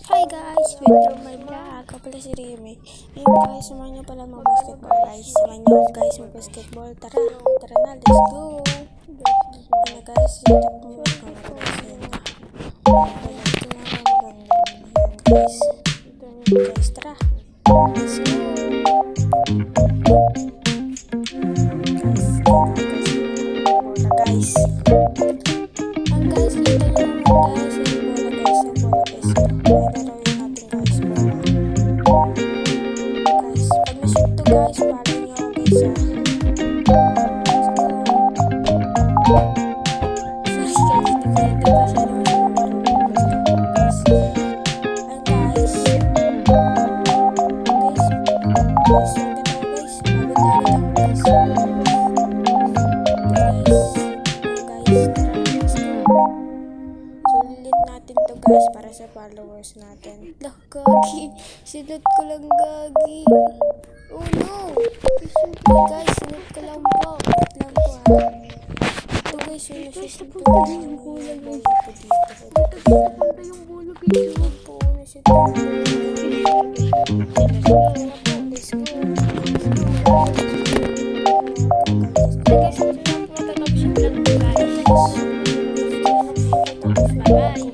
Hi guys! Welcome my vlog. Ako pala si Remy. Ngayon guys, samahan nyo pala mag-basketball guys. Samahan nyo guys mag-basketball. Tara na, let's go! Ano guys, YouTube mo. Ano guys, yun na. Ito na maganda. Yan guys. Guys, tara. Let's go! Guys, ang guys, dito nyo naman guys. Yung bola guys, yung bola guys. Laruin natin guys, bola. Guys, pag na-shoot to guys, follow nyo ako guys ha. Sorry guys, hindi pa siya naman yung marunong guys. Ayun guys. Guys, sundan ako guys. Maganda ako guys. Sulit natin to guys para sa followers natin. Lah, gagi. Sinot ko lang gagi. Oh no. Guys, sinot ko lang po. Wait lang po ha. Ito guys, yung nashoot ko guys. Yung bola guys. Ito dito. Ito yung bola guys. Ito po, nashoot ko. Let's go. Guys, matatapos yung vlog ko guys. Bye-bye.